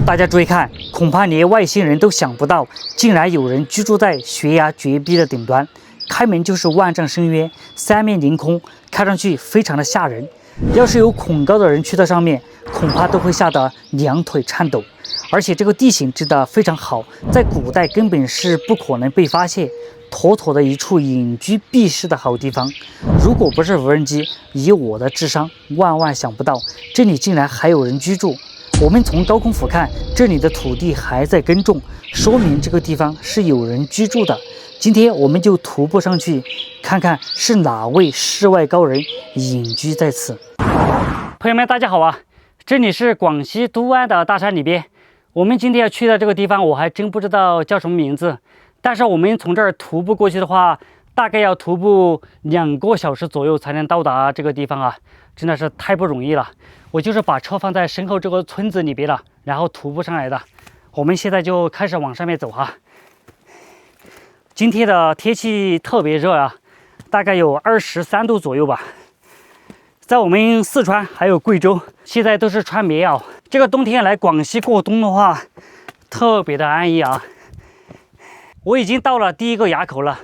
大家注意看，恐怕连外星人都想不到，竟然有人居住在悬崖绝壁的顶端，开门就是万丈深渊，三面临空，看上去非常的吓人。要是有恐高的人去到上面，恐怕都会吓得两腿颤抖。而且这个地形真的非常好，在古代根本是不可能被发现，妥妥的一处隐居避世的好地方。如果不是无人机，以我的智商，万万想不到这里竟然还有人居住。我们从高空俯瞰，这里的土地还在耕种，说明这个地方是有人居住的。今天我们就徒步上去，看看是哪位世外高人隐居在此。朋友们，大家好啊！这里是广西都安的大山里边。我们今天要去的这个地方，我还真不知道叫什么名字。但是我们从这儿徒步过去的话，大概要徒步2个小时左右才能到达这个地方啊！真的是太不容易了。我就是把车放在身后这个村子里边了，然后徒步上来的。我们现在就开始往上面走哈。今天的天气特别热啊，大概有23度左右吧。在我们四川还有贵州，现在都是穿棉袄。这个冬天来广西过冬的话，特别的安逸啊。我已经到了第一个垭口了，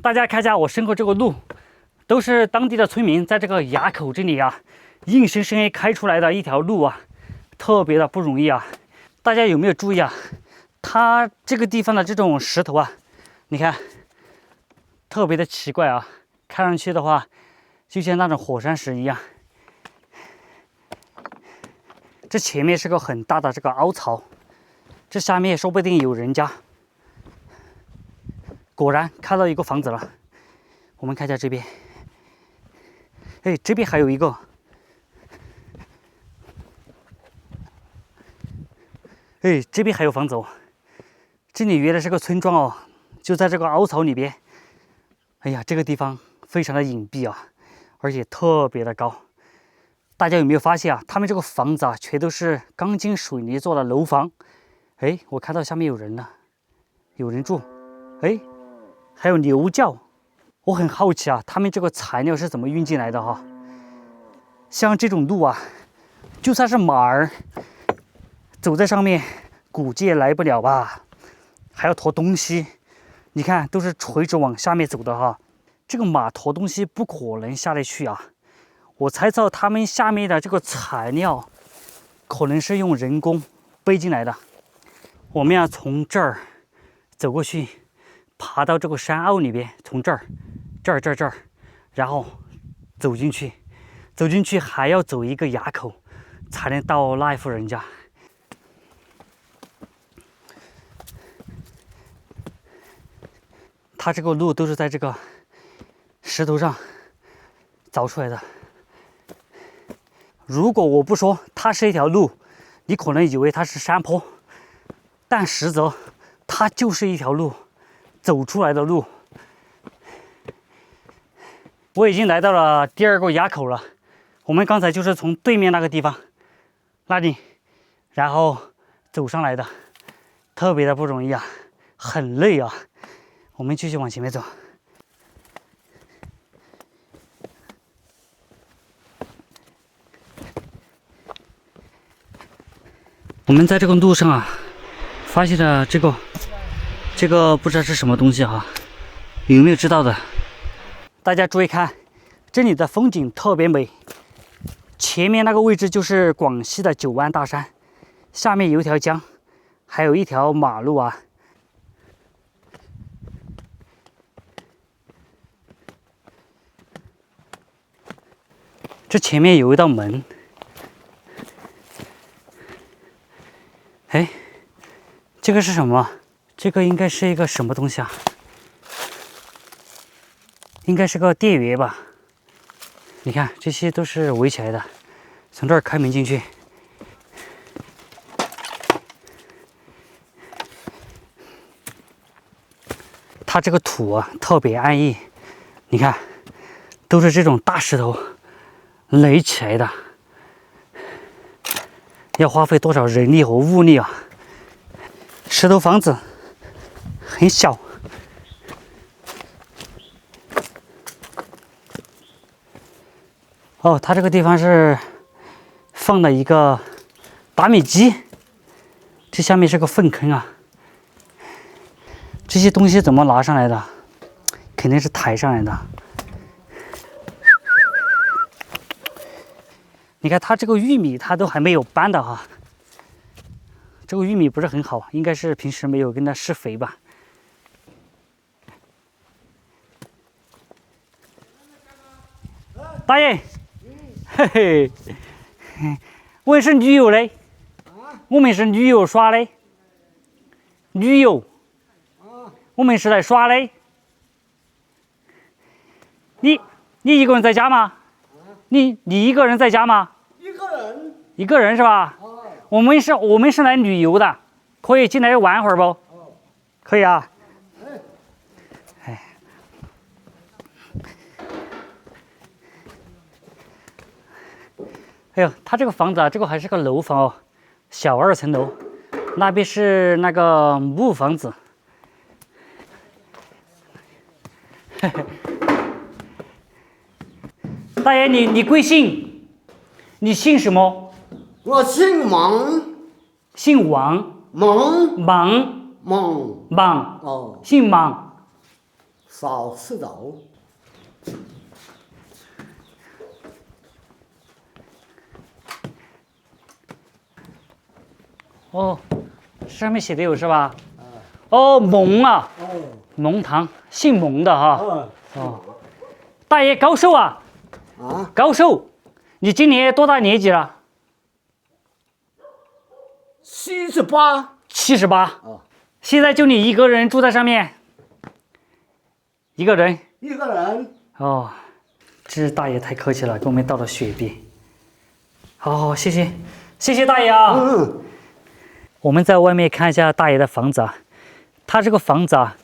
大家看一下我身后这个路，都是当地的村民在这个垭口这里啊，硬生生开出来的一条路啊，特别的不容易啊。大家有没有注意啊？它这个地方的这种石头啊，你看，特别的奇怪啊，看上去的话，就像那种火山石一样。这前面是个很大的这个凹槽，这下面说不定有人家。果然看到一个房子了，我们看一下这边。哎，这边还有一个。哎，这边还有房子哦。这里原来是个村庄哦，就在这个凹槽里边。哎呀，这个地方非常的隐蔽啊，而且特别的高。大家有没有发现啊？他们这个房子啊，全都是钢筋水泥做的楼房。哎，我看到下面有人了，有人住。哎，还有牛叫。我很好奇啊，他们这个材料是怎么运进来的哈？像这种路啊，就算是马儿走在上面，估计也来不了吧？还要驮东西，你看都是垂直往下面走的哈。这个马驮东西不可能下得去啊。我猜测他们下面的这个材料可能是用人工背进来的。我们要从这儿走过去，爬到这个山坳里边，从这儿，然后走进去，还要走一个垭口，才能到那一户人家。它这个路都是在这个石头上凿出来的。如果我不说它是一条路，你可能以为它是山坡，但实则它就是一条路，走出来的路。我已经来到了第2个垭口了，我们刚才就是从对面那个地方那里，然后走上来的，特别的不容易啊，很累啊。我们继续往前面走。我们在这个路上啊，发现了这个不知道是什么东西哈，有没有知道的？大家注意看，这里的风景特别美。前面那个位置就是广西的九湾大山，下面有一条江，还有一条马路啊。这前面有一道门。哎，这个是什么？这个应该是一个什么东西啊？应该是个电源吧。你看，这些都是围起来的，从这儿开门进去。它这个土啊，特别安逸。你看，都是这种大石头垒起来的。要花费多少人力和物力啊！石头房子很小，哦，它这个地方是放了一个打米机，这下面是个粪坑啊。这些东西怎么拿上来的？肯定是抬上来的。你看它这个玉米，它都还没有搬的哈。这个玉米不是很好，应该是平时没有跟它施肥吧。大爷，嘿嘿，我是女友嘞，我们是女友耍嘞，女友，我们是来耍嘞。你一个人在家吗？你一个人在家吗？一个人是吧？我们是来旅游的，可以进来玩会儿不？可以啊。哎。哎呦，他这个房子啊，这个还是个楼房哦，小2层楼，那边是那个木房子。嘿嘿。大爷，你贵姓？你姓什么？我姓王。姓王。王。王。姓王。少吃走。哦，上面写的有是吧？哦，蒙啊。蒙堂，姓蒙的哈。哦，大爷高寿啊？高寿，你今年多大年纪了78。78。现在就你一个人住在上面？一个人。哦，这大爷太客气了，给我们倒了雪碧。好，谢谢大爷啊。我们在外面看一下大爷的房子啊，他这个房子啊，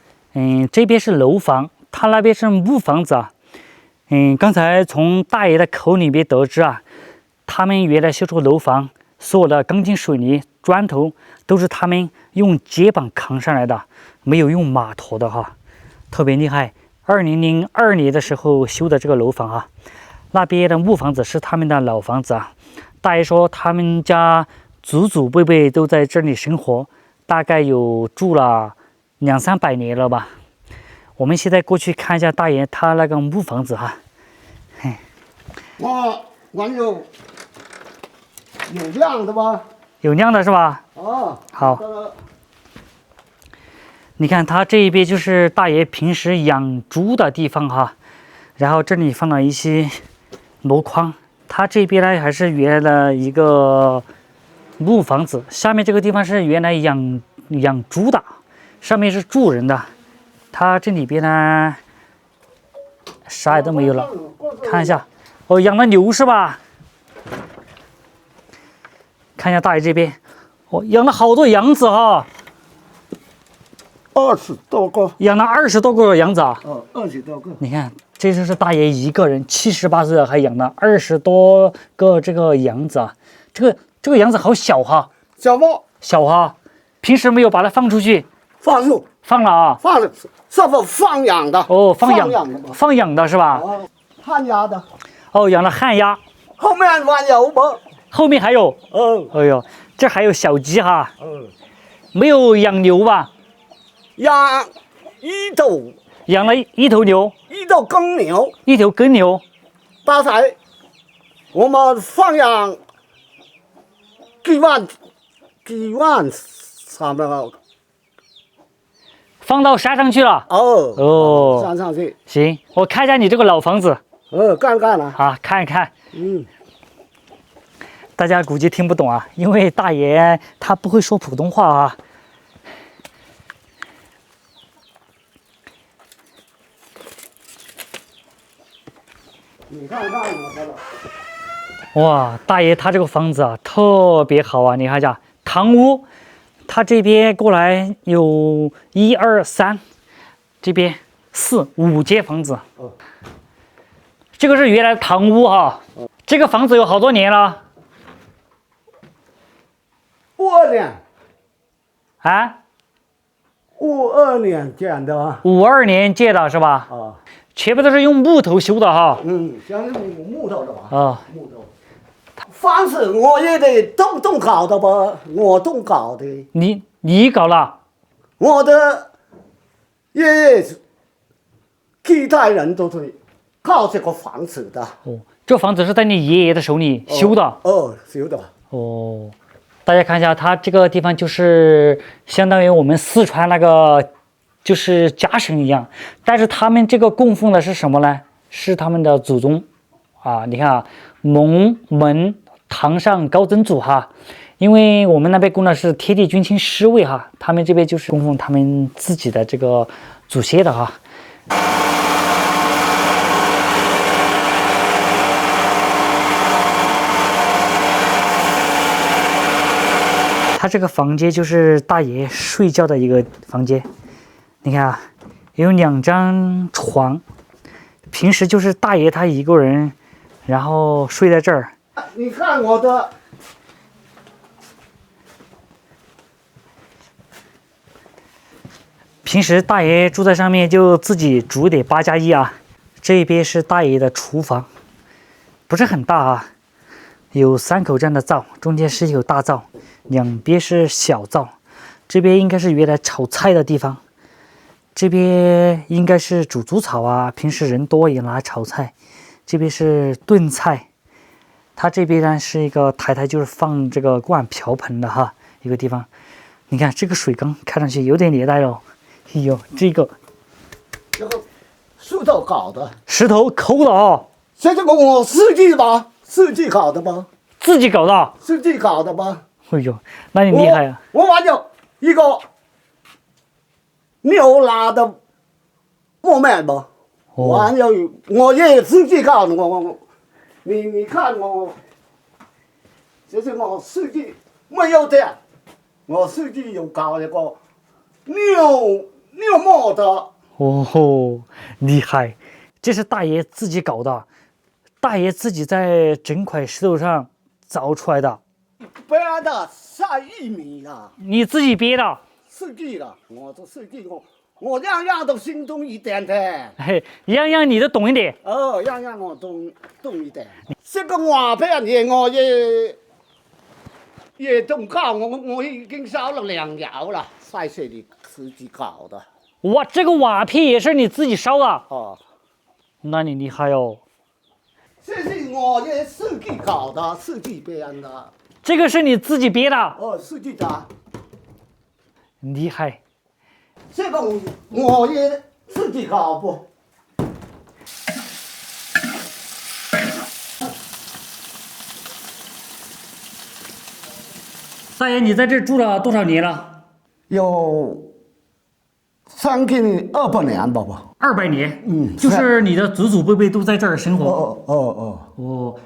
这边是楼房，他那边是木房子啊。刚才从大爷的口里面得知啊，他们原来修这个楼房，所有的钢筋水泥砖头都是他们用肩膀扛上来的，没有用马驮的哈，特别厉害。2002年的时候修的这个楼房啊，那边的木房子是他们的老房子啊。大爷说他们家祖祖辈辈都在这里生活，大概有住了200-300年了吧。我们现在过去看一下大爷他那个木房子哈。我有亮的吧？有亮的是吧？好。你看他这一边就是大爷平时养猪的地方哈，然后这里放了一些箩筐。他这边呢还是原来的一个木房子，下面这个地方是原来养猪的，上面是住人的。他这里边呢啥也都没有了，看一下。哦，养了牛是吧？看一下大爷这边，哦，养了好多羊子哈。20多个。养了20多个羊子啊。20多个。你看，这就是大爷一个人，78岁了还养了20多个这个羊子啊。这个羊子好小哈。小哈，平时没有把它放出去。放了啊。放养的。哦，放养的是吧？旱鸭的。哦，养了旱鸭。后面还有不？后面还有。哎呦，这还有小鸡哈。没有养牛吧？养一头。养了一头牛。一头公牛。一头公牛。大概我们放养几万差不多。放到山上去了。山上去。行，我看一下你这个老房子。看了。啊，看一看。大家估计听不懂啊，因为大爷他不会说普通话啊。你看我的了。哇，大爷他这个房子啊特别好啊，你看一下堂屋。它这边过来有1、2、3，这边4、5间房子。这个是原来的堂屋哈。这个房子有好多年了。52年。啊？52年建的。52年建的是吧？全部都是用木头修的哈。全是木头的吧？木头。房子我也得动搞的吧，我动搞的。你搞了？我的爷爷几代人都是靠这个房子的。哦，这房子是在你爷爷的手里修的。修的。哦，大家看一下，它这个地方就是相当于我们四川那个就是家神一样，但是他们这个供奉的是什么呢？是他们的祖宗啊！你看啊，蒙门堂上高曾祖哈，因为我们那边供的是贴地君亲师位哈，他们这边就是供奉他们自己的这个祖先的哈。他这个房间就是大爷睡觉的一个房间，你看啊，有2张床，平时就是大爷他一个人，然后睡在这儿。你看我的，平时大爷住在上面就自己煮点8+1啊。这边是大爷的厨房，不是很大啊，有3口这样的灶，中间是一口大灶。2边是小灶，这边应该是原来炒菜的地方，这边应该是煮猪草啊，平时人多也拿来炒菜。这边是炖菜，它这边呢是一个台，就是放这个锅碗瓢盆的哈一个地方。你看这个水缸看上去有点年代了，哎呦，这个石头搞的，石头抠的哦，这个我自己吧，自己搞的吧，自己搞的，自己搞的吧。哎呦，那你厉害啊！我玩有一个牛拉的木面吧，还有我也自己搞的，你看我，这是我自己没有的，我自己有搞一个牛磨的。哦吼，厉害！这是大爷自己搞的，大爷自己在整块石头上凿出来的。别的3米啊！你自己编的？自己的，我都自己我样样都心动一点的。嘿，样样你都懂一点。样样我懂一点。这个瓦片我也懂搞，我已经烧了2窑了，在这里自己搞的。哇，这个瓦片也是你自己烧的？哦，那你厉害哦。这是我也自己搞的，自己编的。这个是你自己编的？自己的。厉害。这个我也自己搞不。大爷，你在这住了多少年了？有将近200年吧200年。就是你的祖祖辈辈都在这儿生活。哦。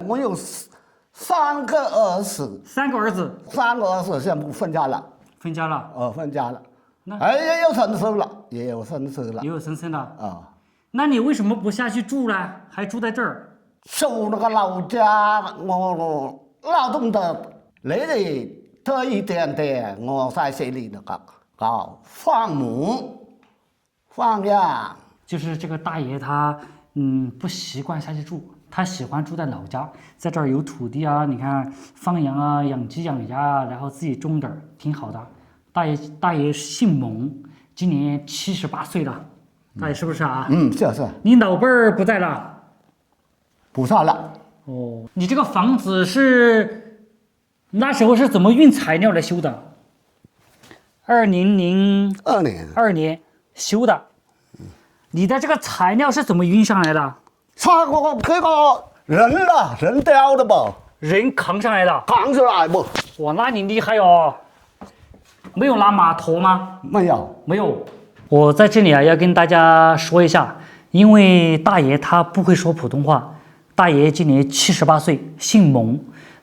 我有3个儿子。3个儿子。3个儿子现在分家了。分家了。分家了。也有生子了，也有生子了。也有生了啊。那你为什么不下去住呢？还住在这儿？住那个老家，我劳动的累的多一点点，我在这里那个搞放牧、放羊。就是这个大爷他不习惯下去住，他喜欢住在老家，在这儿有土地啊，你看放羊啊、养鸡养鸭啊，然后自己种点儿，挺好的。大爷姓蒙，今年78岁了。大爷是不是啊？是。你老辈儿不在了？不在了。哦，你这个房子是那时候是怎么运材料来修的？2002年修的。你的这个材料是怎么运上来的？这个人雕的吧？人扛上来的？扛上来不？哇，那你厉害哦！没有拉马头吗？没有。我在这里啊，要跟大家说一下，因为大爷他不会说普通话。大爷今年78岁，姓蒙，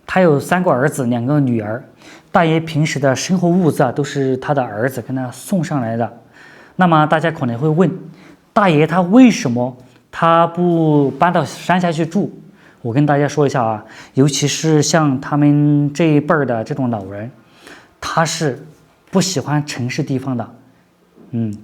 他有3个儿子，2个女儿。大爷平时的生活物资啊，都是他的儿子跟他送上来的。那么大家可能会问，大爷他为什么他不搬到山下去住？我跟大家说一下啊，尤其是像他们这一辈儿的这种老人，他是不喜欢城市地方的。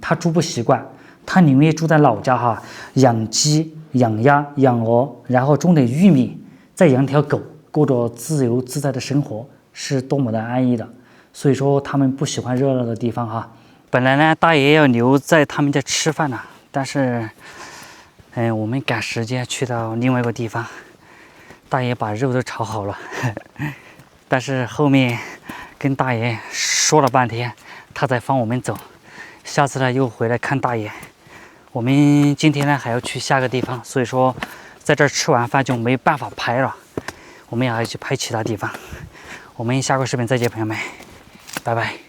他住不习惯，他宁愿住在老家哈，养鸡、养鸭、养鹅，然后种点玉米，再养条狗，过着自由自在的生活，是多么的安逸的。所以说他们不喜欢热闹的地方哈。本来呢，大爷要留在他们家吃饭呢，但是，我们赶时间去到另外一个地方，大爷把肉都炒好了，但是后面跟大爷说了半天，他才放我们走。下次呢又回来看大爷。我们今天呢还要去下个地方，所以说在这儿吃完饭就没办法拍了，我们也要去拍其他地方。我们下个视频再见，朋友们，拜拜。